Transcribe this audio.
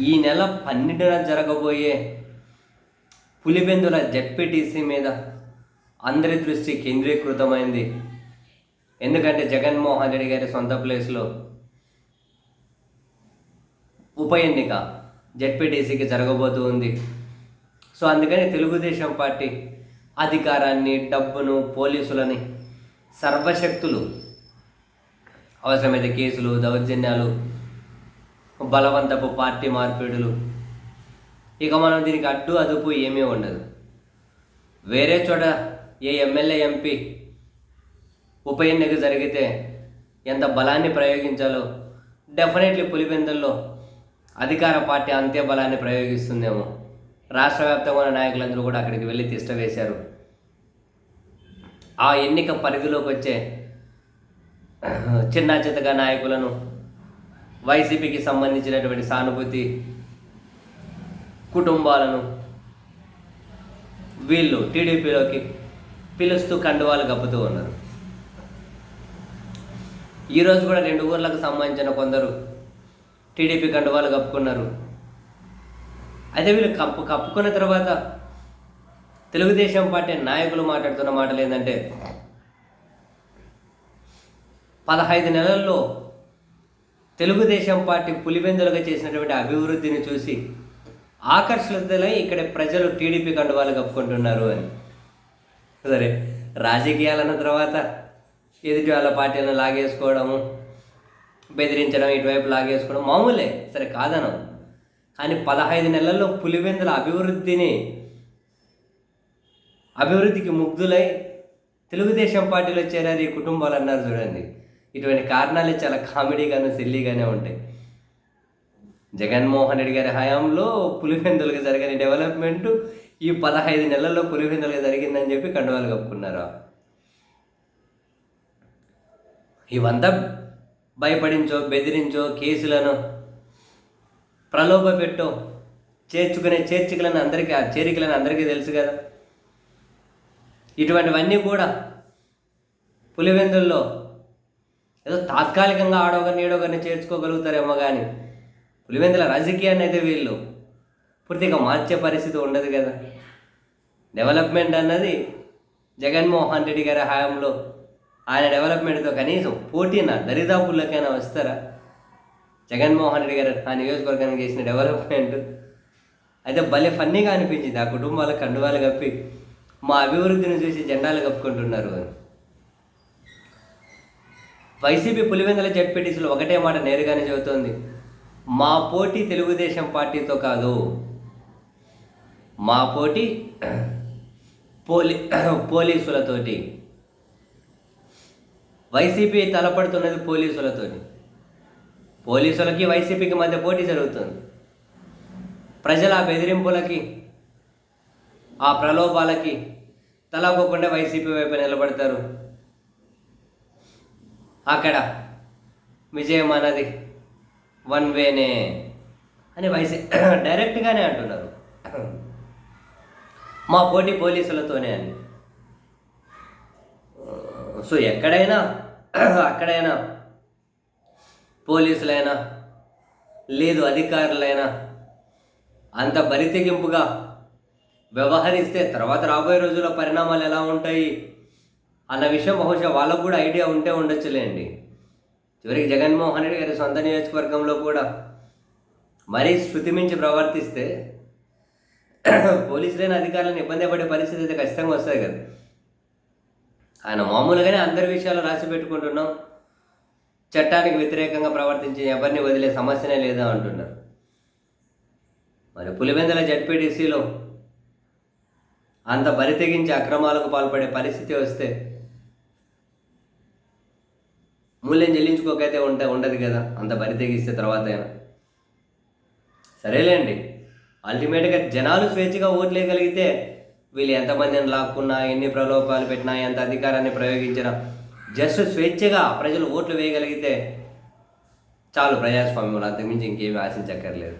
ఈ నెల 12న జరగబోయే పులివెందుల జెడ్పీటీసీ మీద అందరి దృష్టి కేంద్రీకృతమైంది. ఎందుకంటే జగన్మోహన్ రెడ్డి గారి సొంత ప్లేస్లో ఉప ఎన్నిక జెడ్పీటీసీకి జరగబోతూ ఉంది. సో అందుకని తెలుగుదేశం పార్టీ అధికారాన్ని, డబ్బును, పోలీసులని సర్వశక్తులు, అవసరమైతే కేసులు, దౌర్జన్యాలు, బలవంతపు పార్టీ మార్పిడులు, ఇక మనం దీనికి అడ్డు అదుపు ఏమీ ఉండదు. వేరే చోట ఏ ఎమ్మెల్యే, ఎంపీ ఉప ఎన్నిక జరిగితే ఎంత బలాన్ని ప్రయోగించాలో డెఫినెట్లీ పులివెందుల్లో అధికార పార్టీ అంతే బలాన్ని ప్రయోగిస్తుందేమో. రాష్ట్ర వ్యాప్తంగా ఉన్న నాయకులందరూ కూడా అక్కడికి వెళ్ళి తిష్ట వేశారు. ఆ ఎన్నిక పరిధిలోకి వచ్చే చిన్న చితగా నాయకులను, వైసీపీకి సంబంధించినటువంటి సానుభూతి కుటుంబాలను వీళ్ళు టీడీపీలోకి పిలుస్తూ కండువాలు కప్పుతూ ఉన్నారు. ఈరోజు కూడా 2 ఊర్లకు సంబంధించిన కొందరు టీడీపీ కండువాలు కప్పుకున్నారు. అయితే వీళ్ళు కప్పుకున్న తర్వాత తెలుగుదేశం పార్టీ నాయకులు మాట్లాడుతున్న మాటలు ఏంటంటే, 15 నెలల్లో తెలుగుదేశం పార్టీ పులివెందులుగా చేసినటువంటి అభివృద్ధిని చూసి ఆకర్షితులై ఇక్కడ ప్రజలు టీడీపీ కండువాలు కప్పుకుంటున్నారు అని. సరే, రాజకీయాలన్న తర్వాత ఎదుటి వాళ్ళ పార్టీలను లాగేసుకోవడము, బెదిరించడం, ఇటువైపు లాగేసుకోవడం మామూలే, సరే కాదనం. కానీ 15 నెలల్లో పులివెందుల అభివృద్ధికి ముగ్ధులై తెలుగుదేశం పార్టీలో చేరారు ఈ కుటుంబాలు అన్నారు చూడండి. ఇటువంటి కారణాలే చాలా కామెడీగాను, సిల్లీగానే ఉంటాయి. జగన్మోహన్ రెడ్డి గారి హయాంలో పులివెందులుగా జరిగిన డెవలప్మెంటు ఈ 15 నెలల్లో పులివెందులుగా జరిగిందని చెప్పి కండువాలు కప్పుకున్నారు. ఇవంతా భయపడించో, బెదిరించో, కేసులను ప్రలోభ పెట్టో చేర్చుకునే చేరికలను అందరికీ తెలుసు కదా. ఇటువంటివన్నీ కూడా పులివెందుల్లో ఏదో తాత్కాలికంగా ఆడొకరిని ఏడొకరిని చేర్చుకోగలుగుతారేమో, కానీ పులివెందుల రాజకీయాన్ని అయితే వీళ్ళు పూర్తిగా మార్చే పరిస్థితి ఉండదు కదా. డెవలప్మెంట్ అన్నది జగన్మోహన్ రెడ్డి గారి హయాంలో ఆయన డెవలప్మెంట్తో కనీసం పోటీన దరిదాపుల్లోకైనా వస్తారా? జగన్మోహన్ రెడ్డి గారు ఆ నియోజకవర్గానికి చేసిన డెవలప్మెంట్ అయితే భలే ఫన్నీగా అనిపించింది. ఆ కుటుంబాలకు కండువాలు కప్పి మా అభివృద్ధిని చూసి జెండాలు కప్పుకుంటున్నారు అని. వైసీపీ పులివెందుల జెడ్పీటీసీలో ఒకటే మాట నేరుగానే చెబుతోంది, మా పోటీ తెలుగుదేశం పార్టీతో కాదు, మా పోటీ పోలీసులతోటి. వైసీపీ తలపడుతున్నది పోలీసులతోటి. పోలీసులకి వైసీపీకి మధ్య పోటీ జరుగుతుంది. ప్రజల ఆ బెదిరింపులకి, ఆ ప్రలోభాలకి తలపోకుండా వైసీపీ వైపు నిలబడతారు. అక్కడ విజయం అన్నది వన్ వేనే అని డైరెక్ట్గానే అంటున్నారు, మా పోటీ పోలీసులతోనే అని. సో ఎక్కడైనా అక్కడైనా పోలీసులైనా లేదు అధికారులైనా అంత బరితెగింపుగా వ్యవహరిస్తే తర్వాత రాబోయే రోజుల్లో పరిణామాలు ఎలా ఉంటాయి అన్న విషయం బహుశా వాళ్ళకు కూడా ఐడియా ఉంటే ఉండొచ్చులేండి. చివరికి జగన్మోహన్ రెడ్డి గారి సొంత నియోజకవర్గంలో కూడా మరీ శృతి మించి ప్రవర్తిస్తే పోలీసులైన అధికారులను ఇబ్బంది పడే పరిస్థితి అయితే ఖచ్చితంగా వస్తుంది కదా. ఆయన మామూలుగానే అందరి విషయాలు రాసి పెట్టుకుంటున్నాం, చట్టానికి వ్యతిరేకంగా ప్రవర్తించి ఎవరిని వదిలే సమస్యనే లేదా అంటున్నారు. మరి పులివెందుల జెడ్పీటీసీలో అంత బరితెగించి అక్రమాలకు పాల్పడే పరిస్థితి వస్తే మూల్యం చెల్లించుకోకైతే ఉండదు కదా, అంత బరితెగిస్తే తర్వాత అయినా. సరేలేండి, అల్టిమేట్గా జనాలు స్వేచ్ఛగా ఓట్లు వేయగలిగితే వీళ్ళు ఎంతమందిని లాక్కున్నా, ఎన్ని ప్రలోభాలు పెట్టినా, ఎంత అధికారాన్ని ప్రయోగించినా జస్ట్ స్వేచ్ఛగా ప్రజలు ఓట్లు వేయగలిగితే చాలు ప్రజాస్వామ్యంలో. అంతకుమించి ఇంకేమీ ఆశించక్కర్లేదు.